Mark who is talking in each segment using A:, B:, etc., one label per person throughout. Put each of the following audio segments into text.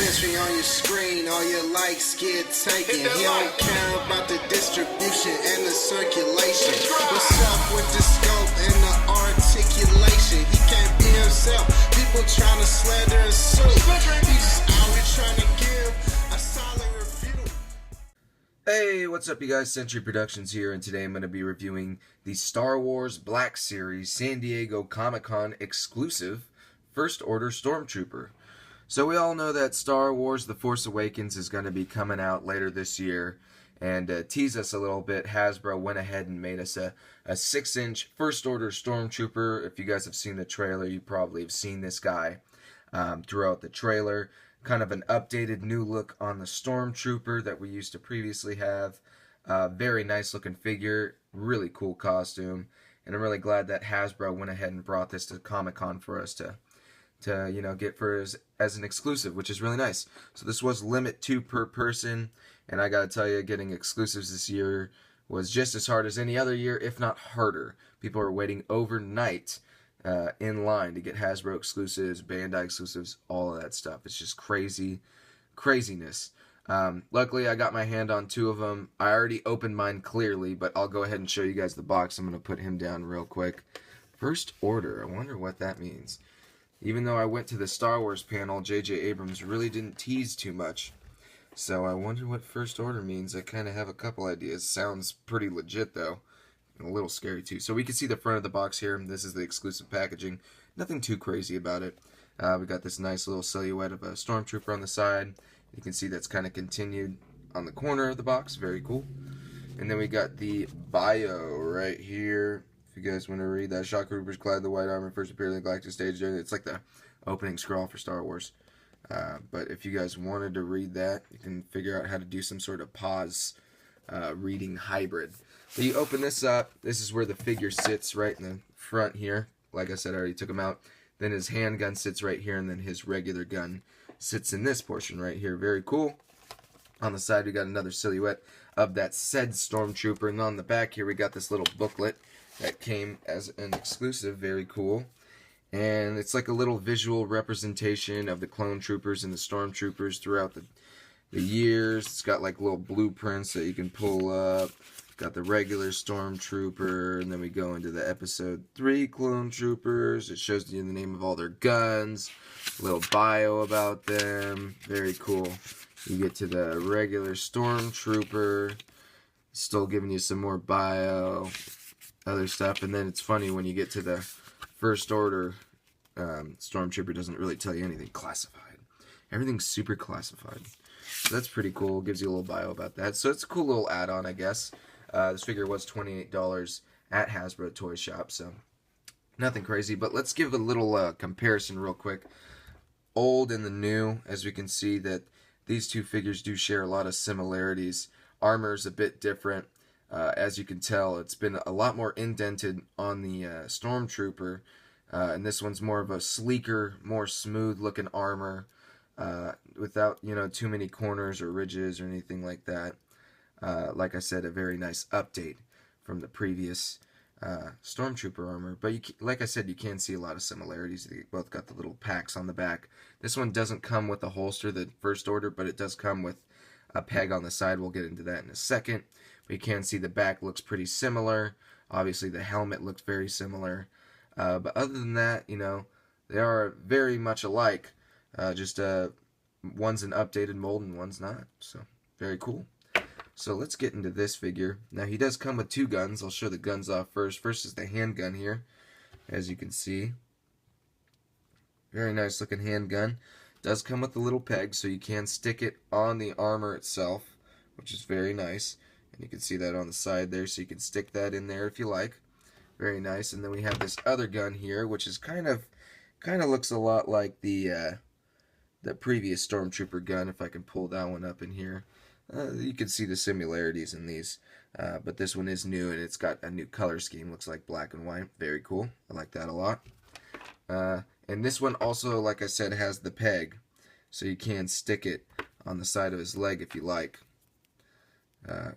A: entry on your screen, all your likes get taken. He don't care about the distribution and the circulation. What's up with the scope and the articulation? He can't be himself. People trying to slander his suit. He's just out here trying to give a solid review.
B: Hey, what's up you guys? Century Productions here, and today I'm going to be reviewing the Star Wars Black Series San Diego Comic-Con exclusive First Order Stormtrooper. So we all know that Star Wars The Force Awakens is going to be coming out later this year, and to tease us a little bit, Hasbro went ahead and made us a 6-inch First Order Stormtrooper. If you guys have seen the trailer, you probably have seen this guy throughout the trailer. Kind of an updated new look on the Stormtrooper that we used to previously have. Very nice looking figure, really cool costume, and I'm really glad that Hasbro went ahead and brought this to Comic-Con for us to get for as an exclusive, which is really nice. So this was limit 2 per person, and I gotta tell you, getting exclusives this year was just as hard as any other year, if not harder. People are waiting overnight in line to get Hasbro exclusives, Bandai exclusives, all of that stuff. It's just craziness. Luckily, I got my hand on 2 of them. I already opened mine clearly, but I'll go ahead and show you guys the box. I'm going to put him down real quick. First Order, I wonder what that means. Even though I went to the Star Wars panel, J.J. Abrams really didn't tease too much. So I wonder what First Order means. I kind of have a couple ideas. Sounds pretty legit, though. A little scary too. So we can see the front of the box here. This is the exclusive packaging. Nothing too crazy about it. We got this nice little silhouette of a Stormtrooper on the side. You can see that's kind of continued on the corner of the box. Very cool. And then we got the bio right here. If you guys want to read that, Shock Troopers clad in the white armor first appeared on the Galactic stage. It's like the opening scroll for Star Wars. But if you guys wanted to read that, you can figure out how to do some sort of pause reading hybrid. So you open this up, this is where the figure sits right in the front here. Like I said, I already took him out. Then his handgun sits right here, and then his regular gun sits in this portion right here. Very cool. On the side, we got another silhouette of that said Stormtrooper. And on the back here, we got this little booklet that came as an exclusive. Very cool. And it's like a little visual representation of the clone troopers and the Stormtroopers throughout the years. It's got like little blueprints that you can pull up. Got the regular Stormtrooper, and then we go into the Episode 3 Clone Troopers. It shows you the name of all their guns, a little bio about them. Very cool. You get to the regular Stormtrooper, still giving you some more bio, other stuff, and then it's funny when you get to the First Order, Stormtrooper doesn't really tell you anything classified. Everything's super classified. So that's pretty cool. Gives you a little bio about that. So it's a cool little add-on, I guess. This figure was $28 at Hasbro Toy Shop, so nothing crazy. But let's give a little comparison real quick. Old and the new, as we can see that these two figures do share a lot of similarities. Armor's a bit different. As you can tell, it's been a lot more indented on the Stormtrooper, and this one's more of a sleeker, more smooth-looking armor, without too many corners or ridges or anything like that. Like I said, a very nice update from the previous Stormtrooper armor. But like I said, you can see a lot of similarities. They both got the little packs on the back. This one doesn't come with a holster, the First Order, but it does come with a peg on the side. We'll get into that in a second. But you can see the back looks pretty similar. Obviously, the helmet looks very similar. But other than that, they are very much alike. Just one's an updated mold and one's not. So, very cool. So let's get into this figure. Now he does come with 2 guns. I'll show the guns off first. First is the handgun here, as you can see. Very nice looking handgun. Does come with a little peg, so you can stick it on the armor itself, which is very nice. And you can see that on the side there, so you can stick that in there if you like. Very nice. And then we have this other gun here, which is kind of looks a lot like the previous Stormtrooper gun. If I can pull that one up in here. You can see the similarities in these, but this one is new and it's got a new color scheme. Looks like black and white. Very cool. I like that a lot. And this one also, like I said, has the peg, so you can stick it on the side of his leg if you like,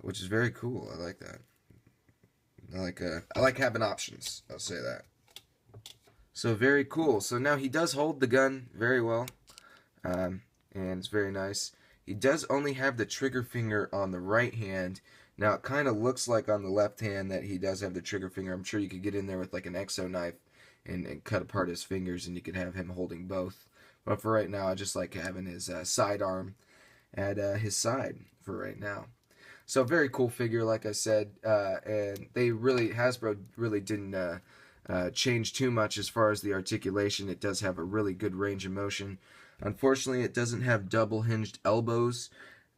B: which is very cool. I like that. I like having options. I'll say that. So very cool. So now he does hold the gun very well. and it's very nice. He does only have the trigger finger on the right hand. Now it kind of looks like on the left hand that he does have the trigger finger. I'm sure you could get in there with like an exo knife and cut apart his fingers, and you could have him holding both. But for right now, I just like having his sidearm at his side for right now. So very cool figure, like I said, and Hasbro really didn't change too much as far as the articulation. It does have a really good range of motion. Unfortunately, it doesn't have double hinged elbows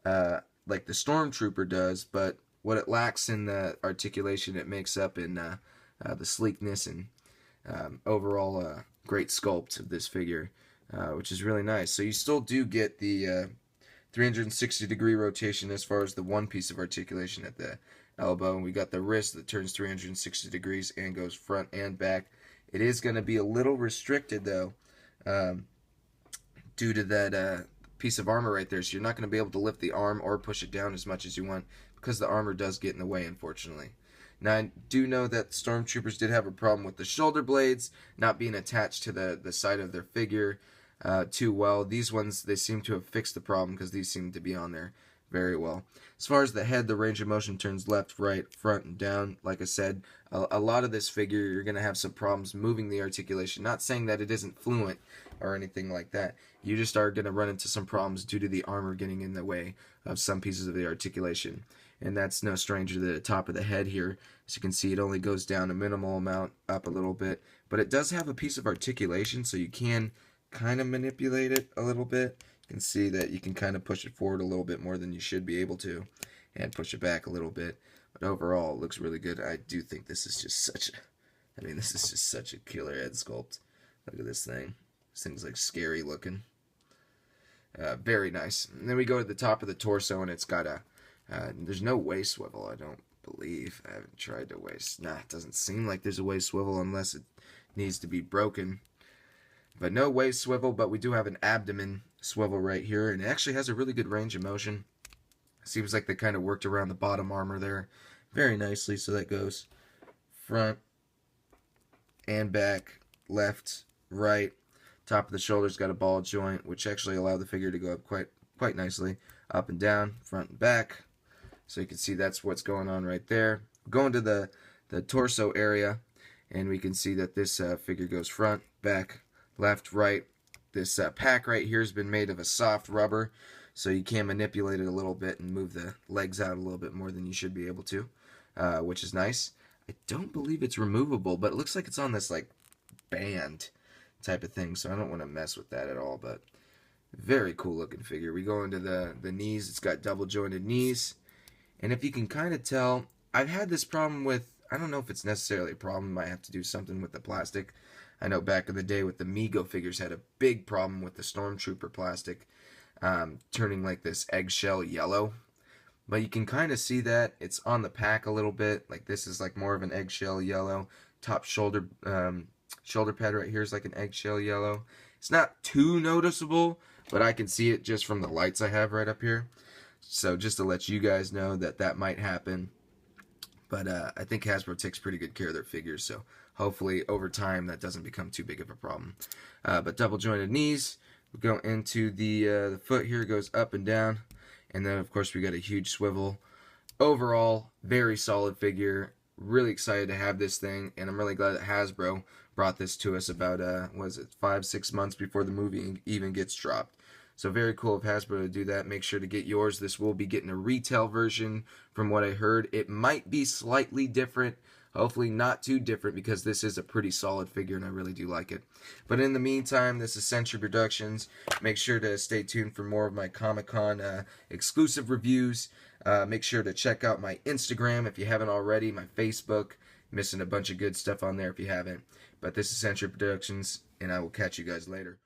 B: like the Stormtrooper does, but what it lacks in the articulation, it makes up in the sleekness and overall great sculpt of this figure, which is really nice. So you still do get the 360-degree rotation as far as the one piece of articulation at the elbow. And we got the wrist that turns 360 degrees and goes front and back. It is going to be a little restricted, though, due to that piece of armor right there. So you're not going to be able to lift the arm or push it down as much as you want because the armor does get in the way, unfortunately. Now, I do know that Stormtroopers did have a problem with the shoulder blades not being attached to the side of their figure too well. These ones, they seem to have fixed the problem because these seem to be on there very well. As far as the head, the range of motion turns left, right, front, and down. Like I said, a lot of this figure, you're going to have some problems moving the articulation. Not saying that it isn't fluent or anything like that. You just are going to run into some problems due to the armor getting in the way of some pieces of the articulation. And that's no stranger to the top of the head here. As you can see, it only goes down a minimal amount, up a little bit. But it does have a piece of articulation, so you can kind of manipulate it a little bit. You can see that you can kind of push it forward a little bit more than you should be able to, and push it back a little bit. But overall, it looks really good. I do think this is just such a killer head sculpt. Look at this thing. This thing's like scary looking. Very nice. And then we go to the top of the torso, and it's got a there's no waist swivel, I don't believe. I haven't tried to waist. Nah, it doesn't seem like there's a waist swivel unless it needs to be broken. But no waist swivel, but we do have an abdomen swivel right here, and it actually has a really good range of motion. Seems like they kind of worked around the bottom armor there very nicely. So that goes front and back, left, right. Top of the shoulder's got a ball joint, which actually allow the figure to go up quite nicely. Up and down, front and back. So you can see that's what's going on right there. Going to the torso area, and we can see that this figure goes front, back, left, right. This pack right here has been made of a soft rubber, so you can manipulate it a little bit and move the legs out a little bit more than you should be able to, which is nice. I don't believe it's removable, but it looks like it's on this like band type of thing, so I don't want to mess with that at all. But very cool looking figure. We go into the knees. It's got double jointed knees, and if you can kind of tell, I've had this problem with, I don't know if it's necessarily a problem. I might have to do something with the plastic. I know back in the day with the Mego figures had a big problem with the Stormtrooper plastic turning like this eggshell yellow. But you can kind of see that it's on the pack a little bit. Like this is like more of an eggshell yellow. Top shoulder pad right here is like an eggshell yellow. It's not too noticeable, but I can see it just from the lights I have right up here. So just to let you guys know that that might happen. But I think Hasbro takes pretty good care of their figures, so hopefully over time that doesn't become too big of a problem. But double jointed knees. We go into the foot here, goes up and down, and then of course we got a huge swivel. Overall, very solid figure. Really excited to have this thing, and I'm really glad that Hasbro brought this to us about 5-6 months before the movie even gets dropped. So very cool of Hasbro to do that. Make sure to get yours. This will be getting a retail version from what I heard. It might be slightly different. Hopefully not too different because this is a pretty solid figure and I really do like it. But in the meantime, this is Century Productions. Make sure to stay tuned for more of my Comic-Con exclusive reviews. Make sure to check out my Instagram if you haven't already, my Facebook. Missing a bunch of good stuff on there if you haven't. But this is Century Productions, and I will catch you guys later.